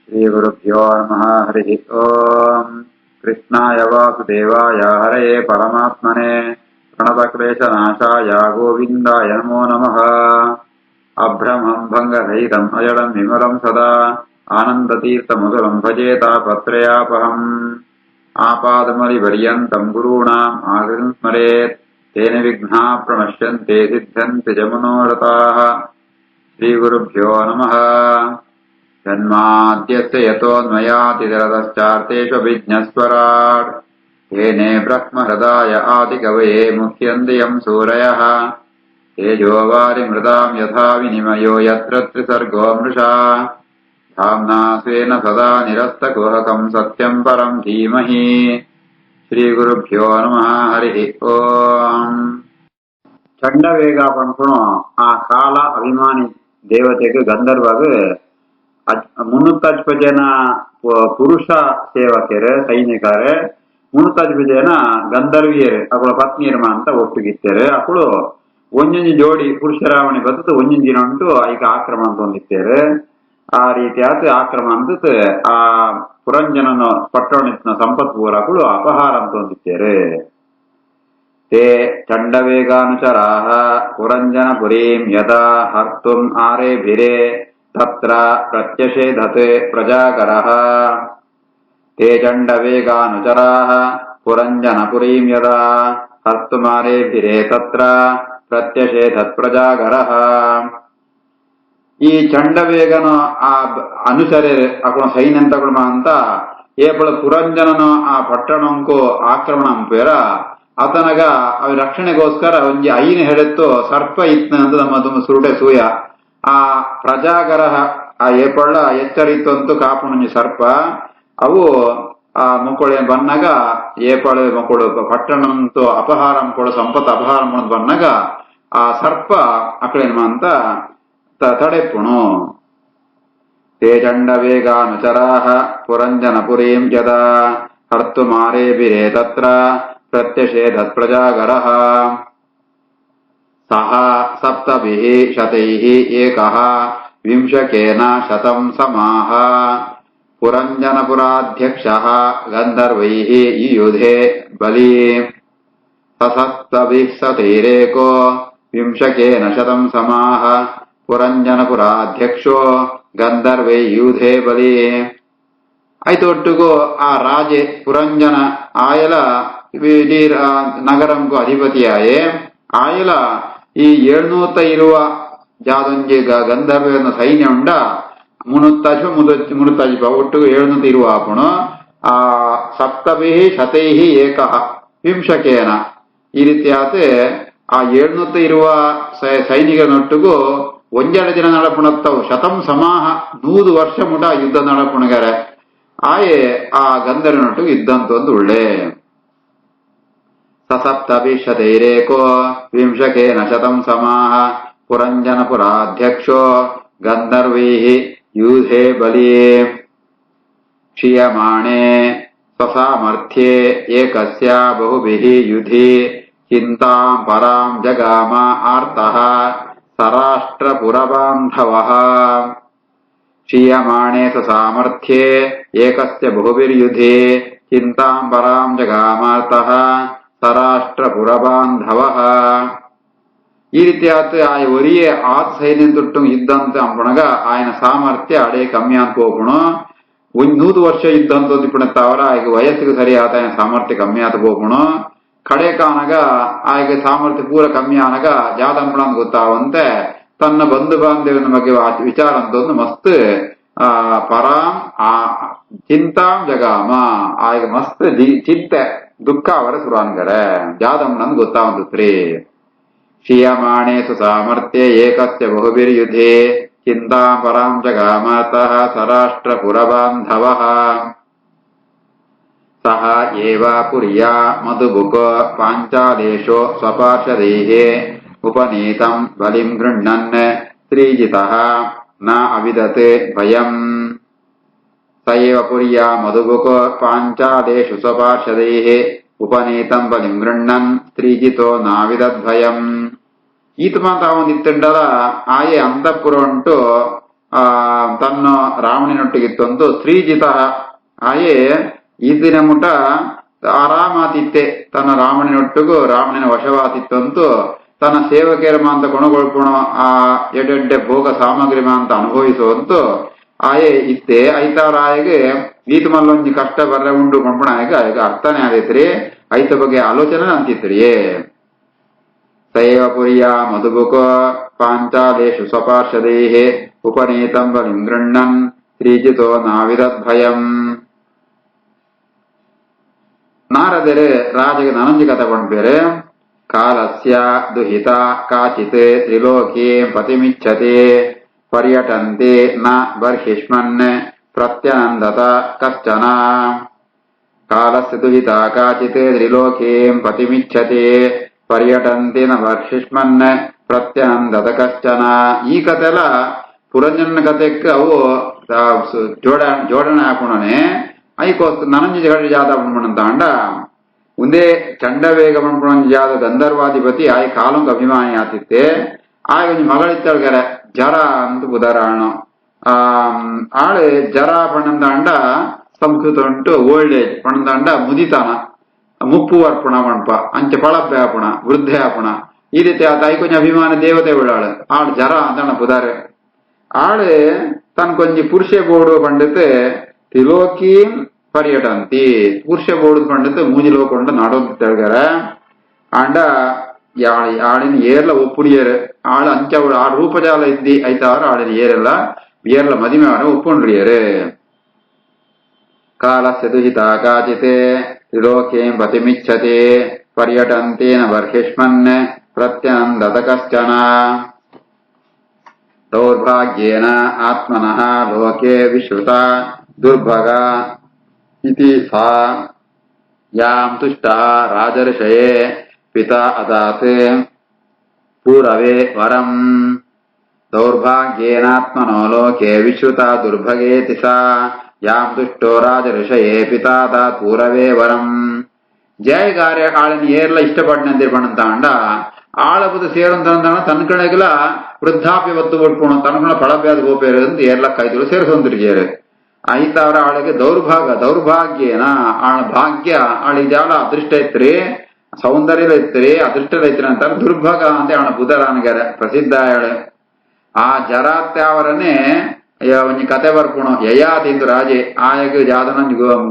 श्रीगुरुभ्यो नमः। हरिः ओम्। कृष्णाय वासुदेवाय हरये परमात्मने प्रणतक्लेशनाशाय गोविन्दाय नमो नमः। अभ्रमं भङ्गरहितम् अजडं विमलं सदा आनन्दतीर्थमधुरं भजे तापत्रयापहम्। आपादमलिपर्यन्तं गुरूणाम् आकृतिं स्मरेत् तेन विघ्नाः प्रणश्यन्ते सिद्ध्यन्ति च मनोरथाः। श्रीगुरुभ्यो नमः। जन्माद्यस्य यतोऽन्वयातिरतश्चार्तेष्वभिज्ञस्वराट् येने ब्रह्महृदाय आदिकवये मुह्यन्ति यं सूरयः। तेजोवारिमृतां यथा विनिमयो यत्र त्रिसर्गो मृषा धाम्ना स्वेन सदा निरस्तकुहकं सत्यं परं धीमहि। श्रीगुरुभ्यो नमः। हरिः ओम्। ಚಂಡವೇಗ ಪಂಪುಣು ಆ ಕಾಲ ಅಭಿಮಾನಿ ದೇವತೆಗೆ ಗಂಧರ್ವಗೆ 350 ಜನ ಪುರುಷ ಸೇವಕರು ಸೈನಿಕರು 350 ಜನ ಗಂಧರ್ವಿಯರು ಅವಳ ಪತ್ನಿಯರು ಅಂತ ಒಟ್ಟಿಗಿತ್ತೇರು. ಅವಳು ಒಂದೊಂದು ಜೋಡಿ ಪುರುಷರಾವಣಿ ಬದ್ದು ಒಂದೊಂದು ದಿನ ಉಂಟು ಈಗ ಆಕ್ರಮಣ ಅಂತ ಹೊಂದಿತ್ತೇರು. ಆ ರೀತಿಯಾದ ಆಕ್ರಮಣ ಅಂತ ಆ ಪುರಂಜನನ ಪಟ್ಟಣಿನ ಸಂಪತ್ ಪೂರಗಳು ಅಪಹಾರ ಅಂತ ಹೊಂದಿತ್ತೇರು. ते चण्डवेगानुचराः पुरञ्जनपुरीं यदा हर्तुम् आरेभिरे तत्र प्रत्यषेधते प्रजाकरः। ते चण्डवेगानुचराः पुरञ्जनपुरीं यदा हर्तुमारेभिरे तत्र प्रत्यषेधत् प्रजाकरः. ಈ ಚಂಡವೇಗನ ಆ ಅನುಸರೆ ಅಕಣ ಸೈನ್ಯಂತಗಳು ಅಂತ ಏಪಳ ಪುರಂಜನನ ಆ ಪಟ್ಟಣಂಕು ಆಕ್ರಮಣ ಅಂಪೇರ ಆತನಗ ಅವ ರಕ್ಷಣೆಗೋಸ್ಕರ ಒಂಜಿ ಐನ ಹೆಡೆತ್ತು ಸರ್ಪ ಇತ್ನ ಅಂತ ನಮ್ಮ ತುಂಬ ಸುರುಟೆ ಸೂಯ ಆ ಪ್ರಜಾಗರ ಆ ಏಪಳ್ಳ ಎಚ್ಚರಿತ್ತು ಅಂತೂ ಕಾಪುಣಿ ಸರ್ಪ ಅವು ಆ ಮಕ್ಕಳು ಬನ್ನಾಗ ಏಪಳ ಮಕ್ಕಳು ಪಟ್ಟಣಂತೂ ಅಪಹಾರ ಮಕ್ಕಳು ಸಂಪತ್ತು ಅಪಹಾರ ಮಾಡೋದು ಬನ್ನಾಗ ಆ ಸರ್ಪ ಅಕಳೇನ್ಮ ಅಂತ ತಡೆಪುಣು. ತೇ ಚಂಡವೇಗಾನುಚರಾಹ ಪುರಂಜನಪುರೀಂ ಯದಾ ಹರ್ತುಮಾರೇಭಿರೆ ತತ್ರ प्रत्यषेधत् प्रजागरः. सः सप्तभिः शतैः एकः विंशकेन शतं समाः पुरञ्जनपुराध्यक्षः गन्धर्वैः युयुधे बली. ससप्तभिः शतैरेको विंशकेन शतं समाः पुरञ्जनपुराध्यक्षो गन्धर्वै युयुधे बली. ಐತೊಟ್ಟಿಗೂ ಆ ರಾಜೆ ಪುರಂಜನ ಆಯಲ ನಗರಂಗೂ ಅಧಿಪತಿಯಾಯೇ ಆಯಲ ಈ 700 ಇರುವ ಜಾದೊಂಜಿ ಗಂಧರ್ವ ಸೈನ್ಯ ಉಂಡ 350 ಒಟ್ಟು 700 ಇರುವ ಆಪುಣ ಆ ಸಪ್ತಭಿ ಶತೈಹಿ ಏಕಃ ವಿಂಶಕೇನ ಈ ರೀತಿಯಾದ ಆ 700 ಇರುವ ಸೈನಿಕರನೊಟ್ಟಿಗೂ ಒಂದೆರಡು ದಿನ ನಡಪುಣತ್ತವು ಶತಂ ಸಮಾಹ 100 ವರ್ಷ ಮುಟ ಯುದ್ಧ ನಡಪುಣಗರೆ ಆಯೆ ಆ ಗಂಧರ್ವನೊಟ್ಟಿಗೆ ಇದ್ದಂತ ಒಂದು ಒಳ್ಳೆ. ಸಸಪ್ತಭಿಶತೈರೇಕೋ ವಿಂಶಕೇನ ಶತಂ ಸಮಾಹ ಪುರಂಜನಪುರಾಧ್ಯಕ್ಷೋ ಗಂಧರ್ವೈಃ ಯೂಧೇ ಬಲಿ. ಕ್ಷೀಯಮಾಣೆ ಸ್ವಸಾಮರ್ಥ್ಯೇ ಏಕಸ್ಯ ಬಹುಭಿಃ ಯುಧಿ ಚಿಂತಾಂ ಪರಾಂ ಜಗಾಮ ಆರ್ತಃ ಸರಾಷ್ಟ್ರಪುರಬಾಂಧವಃ. ಕ್ಷೀಯಮಾಣೆ ಸ್ವಸಾಮರ್ಥ್ಯೇ ಏಕಸ್ಯ ಬಹುಭಿರ್ಯುಧಿ ಚಿಂತಾಂ ಪರಾಂ ಜಗಾಮಾರ್ತಃ ಸರಾಷ್ಟ್ರಪುರಬಾಂಧವಃ. ಈ ರೀತಿಯಾದ ಆ ಒರಿಯೇ ಆತ್ ಸೈನ್ಯ ತೊಟ್ಟು ಇದ್ದಂತ ಅಂಪಣಗ ಆಯನ ಸಾಮರ್ಥ್ಯ ಅಡೇ ಕಮ್ಮಿ ಅನ್ಕೋಪುಣ 100 ವರ್ಷ ಇದ್ದಂತ ತಿಪ್ಪಣತ್ತವರ ಈಗ ವಯಸ್ಸಿಗೆ ಸರಿ ಆತ ಆಯನ ಸಾಮರ್ಥ್ಯ ಕಮ್ಮಿ ಆತ ಹೋಗುಣ ಕಡೆ ಕಾನಗ ಆಯ್ಕೆ ಸಾಮರ್ಥ್ಯ ಪೂರ ಕಮ್ಮಿ ಆನಗ ಜಾದಂಪಣ ಅಂತ ಗೊತ್ತಾವಂತೆ ತನ್ನ ಬಂಧು ಬಾಂಧವ್ಯನ ಬಗ್ಗೆ ವಿಚಾರ ಅಂತ ಒಂದು ಮಸ್ತ್ ಪರಾಂ ಆ ಚಿಂತಾಂ ಜಗಾಮ ಆಗ ಮಸ್ತ್ ಚಿಂತೆ ದುಃಖ ಅವರ ಸುರಾನ್ಗರೆ ಜಾದಂಪಣ ಗೊತ್ತಾವಂತ್ರಿ. ಕ್ಷೀಯಮಾಣೆ ಸುಸಾಮರ್ಥ್ಯ ಏಕಸ್ಯ ಬಹುಭಿರ್ಯುಧೇ ಚಿಂತಾಂ ಪರಾಂ ಜಗಾಮತಃ ಸರಾಷ್ಟ್ರಪುರಬಾಂಧವಃ. ಸಹ ಏವ ಪುರ್ಯಾ ಮಧುಬುಕೋ ಪಾಂಚಾಲೇಶೋ ಸ್ವಪಾರ್ಷದೈಃ ಉಪನೀತಂ ಬಲಿಂ ಗೃಹ್ಣನ್ ಶ್ರೀಜಿತಃ ನ ಅವಿದತೆ ಭಯಂ. ಸ ಏವ ಪುರ್ಯಾ ಮಧುಬುಕೋ ಪಾಂಚಾಲೇಶು ಸ್ವಪಾರ್ಷದೈಃ ಉಪನೀತಂ ಬಲಿಂ ಗೃಹ್ಣನ್ ಶ್ರೀಜಿತೋ ನಾವಿದದ್ಭಯಂ. ಈತ ಮಾತ ಅವನಿತ್ತಂಡಲ ಆಯೆ ಅಂತಃಪುರ ಉಂಟು ತನ್ನ ರಾವಣನೊಟ್ಟಿಗಿತ್ತೊಂದು ಸ್ತ್ರೀಜಿತ ಆಯೇ ಈದಿನ ಮುಟ ಆರಾಮಾತಿತ್ತೆ ತನ್ನ ರಾವಣನೊಟ್ಟಿಗೂ ರಾವಣನ ವಶವಾತಿತ್ತಂತೂ ತನ್ನ ಸೇವಕರ ಮಾಂತ ಗುಣಗೊಳ್ಪುಣ ಆ ಎಡೆಡ್ಡೆ ಭೋಗ ಸಾಮಗ್ರಿ ಮಾಂತ ಅನುಭವಿಸುವಂತೂ ಆಯೇ ಇತ್ತೆ ಐತಾರಾಯಗೆ ಈತ ಮಲ್ಲೊಂಜಿ ಕಷ್ಟ ಬರ್ರೆ ಉಂಡು ಕೊಂಪಣ ಈಗ ಅರ್ಥನೇ ಆಗೈತ್ರಿ ಐತ ಬಗ್ಗೆ ಆಲೋಚನೆ ಅಂತಿತ್ರಿ ಸೈವ ಪುರಿಯ ಮಧುಬುಕ ಪಾಂಚಾಲೇಶು ಸ್ವಪಾರ್ಷದೇಹೆ ಉಪನೀತಂ ಬಲಿಂ ಗೃಣ್ಣನ್ ಶ್ರೀಜಿತೋ ನಾವಿದದ್ಭಯಂ. ನಾರದರೆ ರಾಜಗೆ ನನಂಜಿ ಕಥೆ ಕೊಂಡ್ಬೇರೆ ಕಾಲಸ್ಯ ದುಹಿತ ಕಾಚಿತ್ ತ್ರಿಲೋಕಿ ಪತಿಮಿಚ್ಛತೆ ಪರ್ಯಟಂತೆ ನ ಬರ್ಹಿಷ್ಮನ್ ಪ್ರತ್ಯನಂದತ ಕಶ್ಚನ. ಕಾಲಸ್ಯ ದುಹಿತ ಕಾಚಿತ್ ತ್ರಿಲೋಕಿ ಪತಿಮಿಚ್ಛತೆ ಪರ್ಯಟಂತೆ ನ ಬರ್ಹಿಷ್ಮನ್ ಪ್ರತ್ಯನಂದತ ಕಶ್ಚನ. ಈ ಕಥೆಲ್ಲ ಪುರಂಜನ ಕಥೆಕ್ಕೆ ಅವು ಜೋಡಣೆ ಹಾಕೋಣನೆ ಐಕೋಸ್ತು ನನಂಜಿ ಜಾತ ಪಣ್ಪಣಂತಾಂಡ ಒಂದೇ ಚಂಡವೇಗ ಪಣ್ಪಣ ಜಾದ ಗಂಧರ್ವಾಧಿಪತಿ ಆಯ್ ಕಾಲಂಕ ಅಭಿಮಾನಿ ಆತಿತ್ತೆ ಆಗ ಒಂಜಿ ಮಗಳಿತ್ತಳ್ಗರೆ ಜರ ಅಂತ ಉದಾಹರಣ ಆಳು ಜರ ಪಣ್ಣಂತಾಂಡ ಸಂಸ್ಕೃತ ಉಂಟು ಓಲ್ಡ್ ಏಜ್ ಪಣ್ಣಂತಾಂಡ ಮುದಿತಾನ ಮುಪ್ಪು ಅರ್ಪಣ ಪಣಪ ಅಂಚೆ ಪಳಪ್ಪೆ ಆಪಣ ವೃದ್ಧೆ ಆಪಣ ಈ ರೀತಿ ಆತ ಐಕೊಂಜ ಅಭಿಮಾನ ದೇವತೆ ಉಳ್ಳಾಳು ಆಳು ಜರ ಅಂತ ಪುದಾರೆ ಆಳು ತನ್ ಕೊಂಜಿ ಪುರುಷೆ ಬೋಡು ಪಂಡಿತ್ ತ್ರಿಲೋಕಿ ಪರ್ಯಟಂತಿ ಪುರುಷ ಬೋಡು ಪಂಡಿತ್ ಮೂಜಿ ಲೋಕೊಂಡು ನಾಡೋದು ತೆಳ್ಗಾರ ಆಂಡ ಆಳಿನ ಏರ್ಲ ಒಪ್ಪುಡಿಯರು ಆಳು ಅಂಚ ಆ ರೂಪಜಾಲ ಇದ್ದಿ ಐತಾರ ಆಳಿನ ಏರೆಲ್ಲ ಏರ್ಲ ಮದಿಮೆ ಅವರ ಒಪ್ಪುಂಡ್ರಿಯರು. ಕಾಲಸ್ಯ ದುಹಿತ ಕಾಚಿತೆ ತ್ರಿಲೋಕೀಂ ಪತಿಮಿಚ್ಛತೆ ಪರ್ಯಟಂತೇನ ಬರ್ಹಿಷ್ಮನ್ ಪ್ರತ್ಯನಂದತ ಕಶ್ಚನ. ದೌರ್ಭಾಗ್ಯೇನ ಆತ್ಮನಃ ಲೋಕೆ ವಿಶ್ರುತ ದುರ್ಭಗ ಇತಿ ಸಾ ಯಾಂ ತುಷ್ಟಃ ರಾಜರ್ಷಯೇ ಪಿತಾ ಅದಾತ್ ಪೂರವೇ ವರಂ. ದೌರ್ಭಾಗ್ಯೇನಾತ್ಮನೋ ಲೋಕೆ ವಿಶ್ರುತ ದುರ್ಭಗೇತಿ ಸಾ ಯಾಂ ತುಷ್ಟೋ ರಾಜರ್ಷಯೇ ಪಿತಾ ಅದಾತ್ ಪೂರವೇ ವರಂ. ಜಯಗಾರ್ಯ ಆಳನ್ ಏರ್ಲ ಇಷ್ಟಪಡಿನಂತಿರ್ಪಣಂತಾಂಡ ಆಳಬದು ಸೇರಂತಾಂಡ ತನ್ನ ಕಡೆಗೆಲ್ಲ ವೃದ್ಧಾಪ್ಯ ಒತ್ತು ಬಿಟ್ಕೊಣ ತನ್ನ ಪಳಬ್ಯಾದ ಗೋಪೇರು ಅಂತ ಏರ್ಲ ಕೈತರು ಸೇರಿಸೊಂದಿರ್ಗೇರು ಐತಾವ್ರ ಆಳಿಗೆ ದೌರ್ಭಾಗ್ಯೇನ ಆಳ ಭಾಗ್ಯ ಆಳಿದ್ಯಾಳ ಅದೃಷ್ಟ ಐತ್ರಿ ಸೌಂದರ್ಯ ಐತ್ರಿ ಅದೃಷ್ಟ ಐತ್ರಿ ಅಂತಾರ ದುರ್ಭಾಗ ಅಂತ ಅವನ ಬುಧರಾನಿಗಾರ ಪ್ರಸಿದ್ಧ ಆಯಾಳು. ಆ ಜರಾತ್ಯಾವರನೇ ಒಂಜಿ ಕತೆ ಬರ್ಪುಣ ಯಯಾ ತಿಂದು ರಾಜೆ ಆಯಗ ಜಾದನ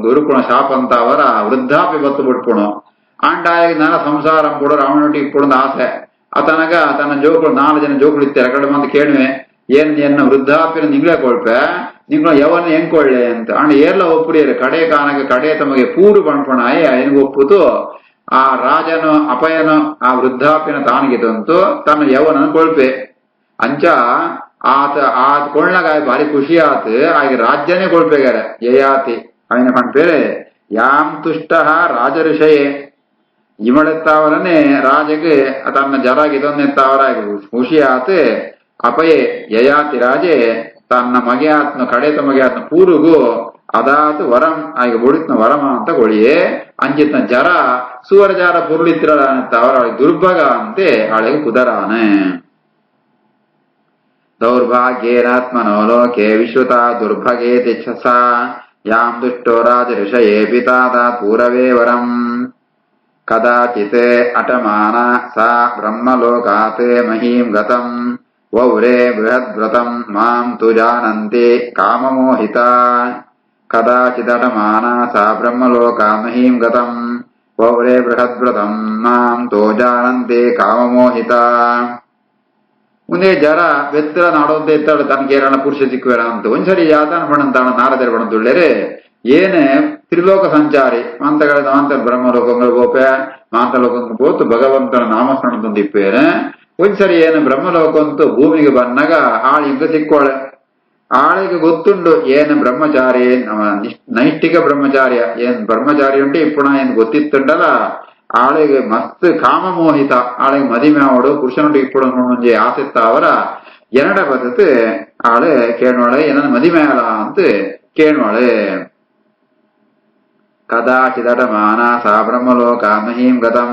ಗುರುಕುಣ ಶಾಪ ಅಂತ ಅವರ ವೃದ್ಧಾಪ್ಯ ಬತ್ತು ಬಿಡ್ಪುಣ ಆಂಡ ಆಯಗ ನಾನ ಸಂಸಾರ ಕೂಡ ರಾವಣೊಟ್ಟಿಗೆ ಕೊಡದ ಆಸೆ ಆತನಗ ತನ್ನ ಜೋಕುಳು 4 ಜನ ಜೋಕುಳು ಇತ್ತಾರೆ ಕಡೆ ಬಂದು ಕೇಳುವೆ ಎನ್ನ ವೃದ್ಧಾಪ್ಯನ ನಿಂಗ್ಳೆ ಕೊಳ್ಪೆ ನಿಂಗಳ ಯವನ್ನ ಹೆಂಗ್ಕೊಳ್ಳೆ ಅಂತ ಆಂಡ ಏರ್ಲ ಒಪ್ಪುಡಿಯರು ಕಡೆ ಕಾನಗ ಕಡೆ ತಮಗೆ ಪೂರು ಪಣ್ಪಣ ಏನಿಗೆ ಒಪ್ಪುದು ಆ ರಾಜನು ಅಪಯನು ಆ ವೃದ್ಧಾಪ್ಯನ ತಾನಿಗಿದಂತು ತನ್ನ ಯವನ ಕೊಳ್ಪೆ ಅಂಚ ಆತ ಕೊಳ್ಳಗ ಭಾರಿ ಖುಷಿ ಆತ್ ಆಗ ರಾಜ್ಯನೇ ಕೊಳ್ಪೆಗಾರ ಯಯಾತಿ ಅವನ ಪಣ್ಪೇರೆ ಯಾಂ ತುಷ್ಟ ರಾಜಋಷಯೇ ಇಮಳೆತ್ತಾವರನೇ ರಾಜಗೆ ತನ್ನ ಜರಾಗಿದೊಂದೆತ್ತಾವರ ಖುಷಿ ಆತ್ ಅಪಯೇ ಯಯಾತಿ ರಾಜೆ ತನ್ನ ಮಗೆ ಆತ್ನ ಕಡೆತ ಮಗೆ ಆತ್ನ ಪೂರುಗು ಅದಾತ್ ವರಂ ಆಗ ಬೊಡಿತ್ನ ವರಮ ಅಂತ ಗೊಳಿಯೇ ಅಂಜಿತ್ನ ಜರ ಸುವರ ಜಾರ ಪುರುಳಿತ್ರ ಅವರ ದುರ್ಭಗ ಅಂತೆ ಆಳೆಗೆ ಕುದರಾನೆ. ದೌರ್ಭಾಗ್ಯೇನಾತ್ಮನೋ ಲೋಕೆ ವಿಶ್ರುತ ದುರ್ಭಗೇತಿ ಸ ಯಾಂ ದುಷ್ಟೋ ರಾಜಋಷಯೇ ಪಿತಾದಾತ್ ಪೂರವೇ ವರಂ. ಕದಾಚಿತ್ ಅಟಮಾನ ಸಾ ಬ್ರಹ್ಮಲೋಕಾತ್ ಮಹೀಂ ಗತಂ ವೌರೇ ಬೃಹದ್ವ್ರತಂ ಮಾಂ ತು ಜಾನಂತಿ ಕಾಮಮೋಹಿತ. ಕದಾಚಿದಟಮಾನ ಸಾ ಬ್ರಹ್ಮಲೋಕ ಮಹೀಂ ಗತಂ ವೌರೇ ಬೃಹದ್ವ್ರತಂ ಮಾಂ ತೋ ಜಾನಂತಿ ಕಾಮಮೋಹಿತ. ಮುಂದೆ ಜರ ಬೆತ್ತರ ನಾಡೋದೇ ಇತ್ತಾಳು ತನಗೆ ಏರಣ ಪುರುಷ ಸಿಕ್ಕುವೇರ ಅಂತ ಒಂದ್ಸರಿ ಯಾತನ ಪಣಂತಾಣ ನಾರದರ ಪಣಂದುಳ್ಳೇರೆ ಏನೇ ತ್ರಿಲೋಕ ಸಂಚಾರಿ ಮಾಂತಗಳದ ಮಾಂತ ಬ್ರಹ್ಮಲೋಕಂಗಳು ಗೋಪೆ ಮಾಂತಲೋಕಂಗ ಹೋತು ಭಗವಂತನ ನಾಮಸ್ಮರಣ ತಂದಿಪ್ಪೇನೆ ಒಂದ್ಸರಿ ಏನು ಬ್ರಹ್ಮಲೋಕಂತೂ ಭೂಮಿಗೆ ಬಂದಾಗ ಆಳು ಹಿಂಗ ಸಿಕ್ಕೋಳೆ ಆಳಿಗೆ ಗೊತ್ತುಂಡು ಏನು ಬ್ರಹ್ಮಚಾರಿ ನೈಷ್ಠಿಕ ಬ್ರಹ್ಮಚಾರ್ಯ ಏನ್ ಬ್ರಹ್ಮಚಾರಿ ಉಂಟು ಇಪ್ಪುಣ ಏನ್ ಗೊತ್ತಿತ್ತುಂಡಲ್ಲ ಆಳಿಗೆ ಮಸ್ತ್ ಕಾಮಮೋಹಿತ ಆಳಿಗೆ ಮದಿಮೆ ಆವಡು ಪುರುಷನೊಟ್ಟಿಗೆ ಇಪ್ಪುಡು ಮುಂಜೆ ಆಸೆತ್ತ ಅವರ ಎರಡ ಬದತ್ ಆಳು ಕೇಳ್ವಾಳೆ ಏನನ್ನ ಮದಿಮೆ ಅಲ್ಲ ಅಂತ ಕೇಳ್ವಾಳೆ. ಕದಾಚಿದಟಮಾನ ಸಾ ಬ್ರಹ್ಮಲೋಕ ಮಹೀಂ ಗತಂ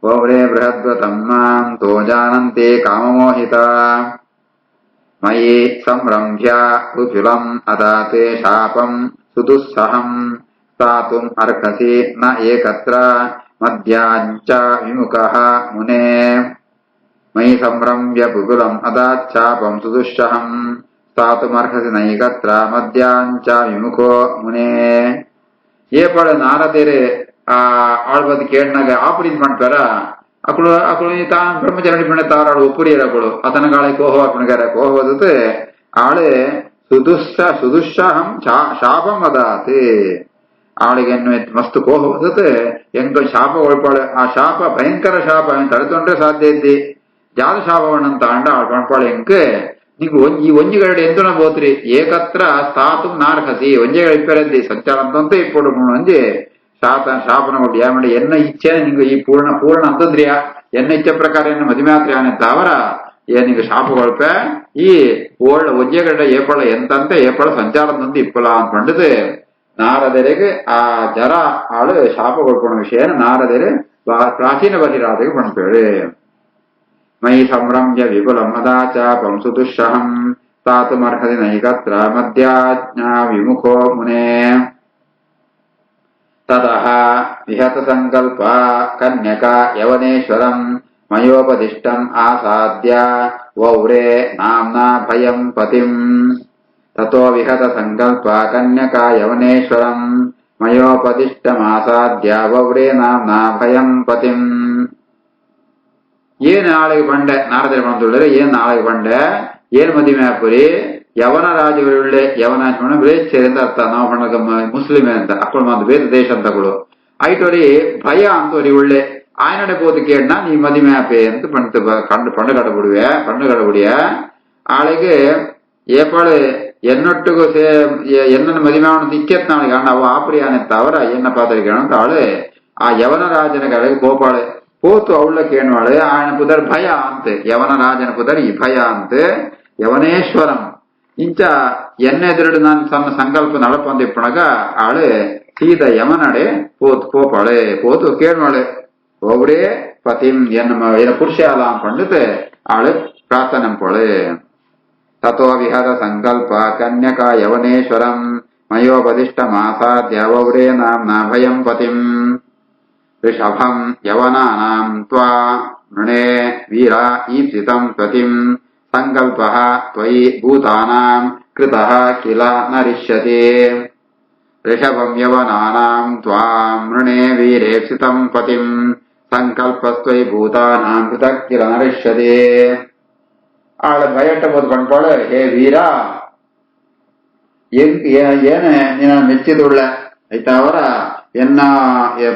ವೌರೇ ಬೃಹದ್ವ್ರತಂ ಮಾಂ ತೋ ಜಾನಂತೆ ಕಾಮಮೋಹಿತ. ಮಯಿ ಸಂರಂಭ್ಯ ರುಚುಲಂ ಅದಾತೆ ಶಾಪಂ ಸುದುಸ್ಸಹಂ ಸ್ಥಾತುಂ ಅರ್ಹಸಿ ನ ಏಕತ್ರ ಮಧ್ಯಾಂಚ ವಿಮುಖಃ ಮುನೇ. ಮಯಿ ಸಂರಂಭ್ಯ ಪುಗುಲಂ ಅದಾಚ್ಛಾಪಂ ಸುದುಸ್ಸಹಂ ಸ್ಥಾತುಂ ಅರ್ಹಸಿ ನ ಏಕತ್ರ ಮಧ್ಯಾಂಚ ವಿಮುಖೋ ಮುನೇ. ಏಪಳ ನಾರದೇರೆ ಆಳ್ ಬದು ಕೇಳಿನಾಗ ಆಪುಡಿದ್ ಮಾಡ್ತಾರ ಅಕ್ಕಳು ತಾನು ಬ್ರಹ್ಮಚಾರಿ ಪಣ ತಾರಾಳು ಒಪ್ಪುರಿಯರಗಳು ಅತನ ಗಾಳಿ ಕೋಹ ಪಣಗಾರ ಕೋಹವದತ್ ಆಳೆ ಸುದುಸ್ಸಹಂ ಶಾಪಂ ಅದಾತ್ ಆಳಿಗೆ ಮಸ್ತ್ ಕೋಹವದತ್ ಎಂಕ ಶಾಪ ಒಳ್ಪಾಳ ಆ ಶಾಪ ಭಯಂಕರ ಶಾಪ ತಡೆತೊಂಡ್ರೆ ಸಾಧ್ಯ ಇದ್ದಿ ಜಾದ ಶಾಪವಣ್ಣಂತ ಅಂಡ ಆಳ್ ಪಣ್ಪಾಳ ಎಂಕ್ ನೀವು ಈ ಒಂಜಿಗರಡು ಎಂತನ ಬೋತ್ರಿ ಏಕತ್ರ ಸ್ಥಾತು ನಾರ್ಹಸಿ ಒಂಜೆಗಳು ಇಪ್ಪರದ್ದಿ ಸಂಚಾರಂತಂತ ಇಪ್ಪಡು ಒಂಜಿ ಶಾಪನ ಕೊಟ್ಟು ಯಾಮಂಡ ಎನ್ನ ಇಚ್ಛೆ ನಿಂಗೆ ಈ ಪೂರ್ಣ ಅಂತಂದ್ರಿಯ ಎನ್ನ ಇಚ್ಛೆ ಪ್ರಕಾರ ಏನು ಮದುವೆ ಆತ್ರಿ ಅನ್ನಂತ ಅವರ ನಿಂಗೆ ಶಾಪ ಕೊಳ್ಪೆ ಈ ಓಳ್ಳ ಒಜ್ಜೆಗಡ್ಡ ಏಪಳ ಎಂತಂತೆ ಏಪಳ ಸಂಚಾರದಂತ ಇಪ್ಪಲ ಅಂತ ಪಂಡದು ನಾರದರಿಗೆ ಆ ಜರ ಆಳು ಶಾಪ ಕೊಡ್ಕೊಳ ವಿಷಯ ನಾರದರೆ ಪ್ರಾಚೀನ ಬಹಿರಾದಿಗೆ ಪಣ್ಪೇಳಿ. ಮಯಿ ಸಂರಂಭ್ಯ ವಿಪುಲಂ ಅದಾಚಾಪಂ ಸುದುಸ್ಸಹಂ ಸ್ಥಾತುಮರ್ಹಸಿ ನೈಕತ್ರ ಮಧ್ಯಾಜ್ಞಾ ವಿಮುಖೋ ಮುನೇ. ತತಃ ವಿಹತ ಸಂಕಲ್ಪ ಕನ್ಯಕಾ ಯವನೇಶ್ವರಂ ಮಯೋಪದಿಷ್ಟಂ ಆಸಾದ್ಯ ವೌರೇ ನಾಮ್ನಾ ಭಯಂ ಪತಿಂ. ತತೋ ವಿಹತ ಸಂಕಲ್ಪ ಕನ್ಯಕಾ ಯವನೇಶ್ವರಂ ಮಯೋಪದಿಷ್ಟಮಾಸಾದ್ಯ ವೌರೇ ನಾಮ್ನಾ ಭಯಂ ಪತಿಂ. ಏನ್ ನಾಳೆಗೆ ಬಂಡೆ ನಾರದರೆ ಬಂದುಳ್ಳರೆ ಏನ್ ನಾಳೆಗೆ ಬಂಡೆ ಏನ್ ಮದುವೆ ಹಾಕುರಿ ಯವನ ರಾಜುಗಳೇ ಯವನ ಬೇರೆ ಅಂತ ಅರ್ಥ ನಾವು ಬಣ್ಣಗ ಮುಸ್ಲಿಮೇ ಅಂತ ಅಕ್ಕಳು ಮಂದು ಬೇರೆ ದೇಶ ಅಂತಗಳು ಐಟೋರಿ ಭಯ ಅಂತೋರಿ ಒಳ್ಳೆ ಆಯ್ನಡೆ போது ಕೇಳ್ನ ನೀ ಮದುವೆ ಆಪೆ ಅಂತ ಪಂಡುಗಡಬುಡಿಯ ಆಳಿಗೆ ಏಪಾಳು ಎನ್ನೊಟ್ಟಿಗೂ ಎನ್ನ ಮದುವೆ ಅವನು ಇಕ್ಕೆತ್ ನಾಳಿಗೆ ಅಣ್ಣ ಅವ ಆಪ್ರಿಯಾನೆತ್ತ ಅವರ ಎನ್ನ ಪಾತ್ರಿಗೆ ಅಂತ ಆಳು ಆ ಯವನ ರಾಜನ ಕಡೆಗೆ ಗೋಪಾಳೆ போத்து ಅವಳ ಕೇಳುವಾಳೆ ಆಯನ ಪುದರ್ ಭಯ ಅಂತೆ ಯವನ ರಾಜನ ಪುದರ್ ಈ ಭಯ ಅಂತೆ ಯವನೇಶ್ವರಂ ಇಂಚ ಎನ್ನೆದುರುಡು ನಾನು ಸಣ್ಣ ಸಂಕಲ್ಪ ನಡಪಂದಿಪ್ಪಣಗ ಆಳು ಸೀದ ಯಮನಡೆ போத்து ಕೋಪಾಳೆ போத்து ಕೇಳುವಾಳೆ ಒಬ್ಬರೇ ಪತಿಂ ಎನ್ನ ಪುರುಷ ಅಲ್ಲ ಅಂದ್ಕೊಂಡತೆ ಆಳು ಪ್ರಾರ್ಥನೆ ಪೊಳೆ. ತಥೋ ವಿಹತ ಸಂಕಲ್ಪ ಕನ್ಯಕಾ ಯವನೇಶ್ವರಂ ಮಯೋಪದಿಷ್ಟ ಮಾಸಾದ್ಯ ಒಬ್ಬರೇ ನಾಮ್ನಾ ಭಯಂ ಪತಿಂ. ಋಷಭಂ ಯವನಾನಾಂ ತ್ವಾ ನೃಣೇ ವೀರ ಈಪ್ಸಿತಂ ಪತಿಂ ಸಂಕಲ್ಪಃ ತ್ವಯಿ ಭೂತಾನಾಂ ಕೃತಃ ಕಿಲ ನರಿಷ್ಯತೆ. ಋಷಭಂ ಯವನಾನಾಂ ತ್ವಾಂ ನೃಣೇ ವೀರೇಪ್ಸಿತಂ ಪತಿಂ ಸಂಕಲ್ಪಸ್ತ್ವಯಿ ಭೂತಾನಾಂ ಕೃತಃ ಕಿಲ ನರಿಷ್ಯತೆ. ಆಳ ಭಯಟ್ಟ ಬೋದು ಪಂಡ್ಪಾಳು ಹೇ ವೀರ ಏನ ನಿನ್ನ ಮೆಚ್ಚಿದುಳ್ಳ ಆಯ್ತಾ ಅವರ ಎನ್ನ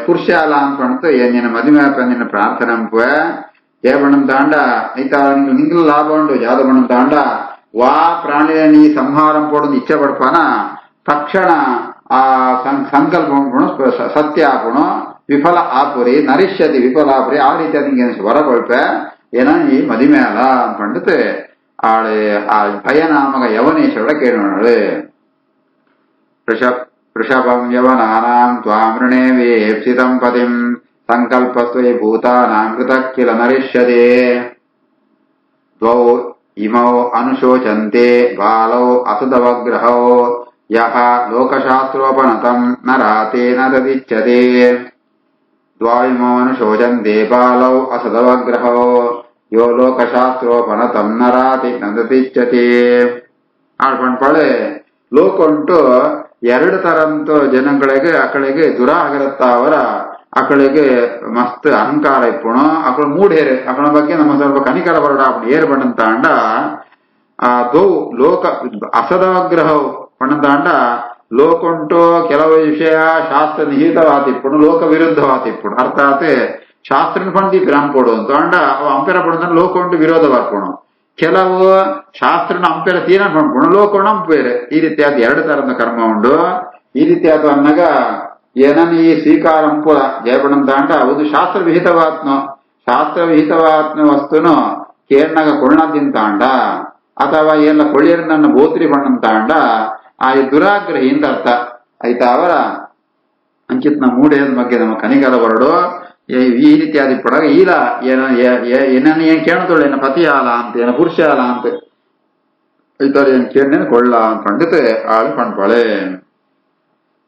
ಪುರುಷ ಅಲ್ಲ ಅನ್ಕೊಂಡ್ತು ನಿನ್ನ ಮದುವೆ ನಿನ್ನ ಪ್ರಾರ್ಥನೆ ಅಂಪುವ ಏಬಣ್ಣಂ ತಾಂಡ ಆಯ್ತಾ ನಿಂಗ್ಲ ಲಾಭ ಉಂಡು ಜಾದ ಬಣ್ಣಂ ತಾಂಡ ವಾ ಪ್ರಾಣಿಯ ನೀ ಸಂಹಾರಂ ಪೋಡೊಂದು ಇಚ್ಛೆ ಪಡ್ಪಾನ ತಕ್ಷಣ ಆ ಸಂಕಲ್ಪ ಸತ್ಯ ಆಪುಣು ವಿಫಲ ಆಪುರಿ ನರಿಷ್ಯತಿ ವಿಫಲ ಆಪುರಿ ಆ ರೀತಿ ನಿಂಗೆ ಹೊರಗೊಳ್ಪೆ ಏನ ಈ ಮದುವೆ ಅಲ್ಲ ಅನ್ಕೊಂಡತೆ ಆಳೆ ಆ ಭಯನಾಮಗ ಯವನೇಶ್ವರ ಕೇಳೋಣಳು. ಋಷಭಂ ಯವನಾನಾಂ ತ್ವಾಂ ನೃಣೇ ವೀರೇಪ್ಸಿತಂ ಪತಿಂ ಸಂಕಲ್ಪಸ್ತ್ವಯಿ ಭೂತಾನಾಂ ಕೃತಃ ಕಿಲ ನರಿಷ್ಯತೆ. ದ್ವೌ ಇಮೌ ಅನುಶೋಚಂತೆ ಬಾಲೌ ಅಸುಧವಗ್ರಹೌ ಯಃ ಲೋಕಶಾಸ್ತ್ರೋಪನತಂ ನರಾತೆ ನ ತದಿಚ್ಯತೆ. ದ್ವೌ ಇಮೌ ಅನುಶೋಚಂತೆ ಬಾಲೌ ಅಸುಧವಗ್ರಹೌ ಯೋ ಲೋಕಶಾಸ್ತ್ರೋಪನತಂ ನರಾತೆ ನ ತದಿಚ್ಯತೆ. ಆಳ್ಕೊಂಡ್ಪಾಳೆ ಲೋಕ ಉಂಟು ಎರಡು ತರಂತ ಜನಗಳಿಗೆ ಅಕಳಿಗೆ ದುರಾಗರತ್ತ ಅವರ ಅಕಳಿಗೆ ಮಸ್ತ್ ಅಹಂಕಾರ ಇಪ್ಪುಣು ಅಕಳು ಮೂಢೇರೆ ಅಕಳ ಬಗ್ಗೆ ನಮ್ಮ ಸ್ವಲ್ಪ ಕನಿಕರ ಬರಡ ಅಪ್ಪು ಏರ್ ಬಣ್ಣಂತ ಅಂಡ ಆ ದೋ ಲೋಕ ಅಸದಗ್ರಹ ಬಣ್ಣಂತ ಅಂಡ ಲೋಕ ಉಂಟು ಕೆಲವು ವಿಷಯ ಶಾಸ್ತ್ರ ನಿಹಿತವಾತಿಪ್ಪುಣು ಲೋಕ ವಿರುದ್ಧವಾತಿಪ್ಪುಣು ಅರ್ಥಾತ್ ಶಾಸ್ತ್ರನ ಪಂಡಿ ಗ್ರಾಮ ಕೊಡು ಅಂತ ಅಂಡ ಅವು ಅಂಪೆರ ಪಡ ಲೋಕ ಉಂಟು ವಿರೋಧವಾರ್ಪುಣು ಕೆಲವು ಶಾಸ್ತ್ರನ ಅಂಪೆರ ತೀರ ಪಂಡ್ಪುಣು ಲೋಕೋಣ ಅಂಪೇರೆ ಈ ರೀತಿಯಾದ ಎರಡು ತರದ ಕರ್ಮ ಉಂಡು. ಈ ರೀತಿಯಾದ ಅನ್ನಗ ಏನನ್ನ ಈ ಸ್ವೀಕಾರ ಅಂಪುರ ಜಯಪಡಂತ ಅಂಡ ಒಂದು ಶಾಸ್ತ್ರ ವಿಹಿತವಾತ್ಮ ವಸ್ತುನು ಕೇರ್ನಾಗ ಕೊಳ್ಳದಿಂತ ಅಂಡ ಅಥವಾ ಎಲ್ಲ ಕೊಳ್ಳಿಯರ್ ನನ್ನ ಬೋತ್ರಿ ಬಣ್ಣಂತ ಅಂಡ ಆ ದುರಾಗ್ರಹಿ ಅಂತ ಅರ್ಥ ಆಯ್ತಾ ಅವರ ಅಂಚಿತ್ ನ ಮೂಢೇದ ಬಗ್ಗೆ ನಮ್ಮ ಕನಿಕರ ಬರಡು ಈ ರೀತಿಯಾದ ಪಡಗ ಇಲ್ಲ ಏನನ್ನ ಏನ್ ಕೇಳ್ತೊಳ್ಳೆ ಏನ ಪತಿ ಅಲ ಅಂತ ಏನ ಪುರುಷ ಅಲ ಅಂತ इतरेन केने कोल्ला पंडिते आल पणपळे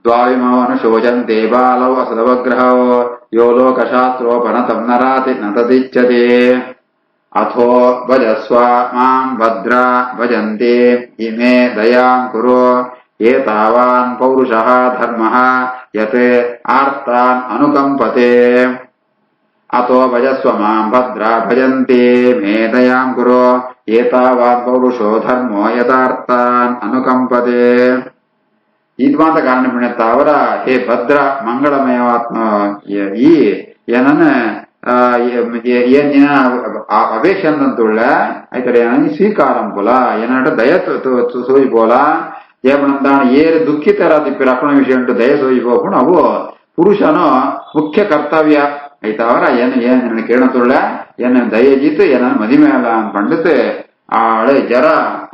द्वाविमवनु शोचन्ते बालौ असदवग्रहौ यो लोकशास्त्रोपनतं नराति न तदिच्छते अथो भजस्व मां भद्रा भजन्ते इमे दयां कुरु एतावान् पौरुषः धर्मः यत् आर्तान् अनुकम्पते अतो भजस्व मां भद्रा भजन्ते मे दयां कुरु एतावान् पौरुषो धर्मो यदार्थान् अनुकम्पते ಈದ್ವಾಂತ ಕಾರಣ ಅವರ ಹೇ ಭದ್ರ ಮಂಗಳಮಯವಾತ್ಮ ಈ ಏನನ್ನ ಏನಿನ ಅಪೇಕ್ಷಂತುಳ್ಳ ಆಯ್ತಾರೆ ಸ್ವೀಕಾರಂ ಪುಲ ಏನಂటే దయ సోయిపోల ఏమనంతాను ఏరు దుఃఖితర తిప్పి రక్షణ విషయం దయ సోయిపోకుండా ಅವು ಪುರುಷನು ಮುಖ್ಯ ಕರ್ತವ್ಯ ಆಯ್ತವರ ಏನು ಕೇಳಂತುಳ್ಳ ಏನು ದಯಜಿತ್ತು ಏನನ್ನ ಮದಿಮೇಲ ಪಂಡಿತ್ ಆ ಹಳೆ ಜರ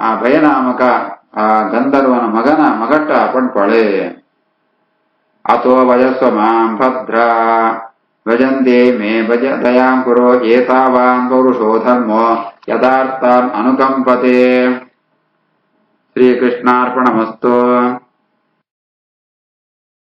ಆ ಭಯನಾಮಕ ಆ ಗಂಧರ್ವನ ಮಗನ ಮಗಟ್ಟ ಪಣ್ಪಳೆ ಅತೋ ಭಜಸ್ವ ಮಾಂ ಭದ್ರ ಭಜಂತೆ ಮೇ ಭಜ ದಯಾಂ ಕುರು ಏತಾವಾನ್ ಪೌರುಷೋ ಧರ್ಮೋ ಯಥಾರ್ಥಾನ್ ಅನುಕಂಪತೆ ಶ್ರೀಕೃಷ್ಣಾರ್ಪಣಮಸ್ತು.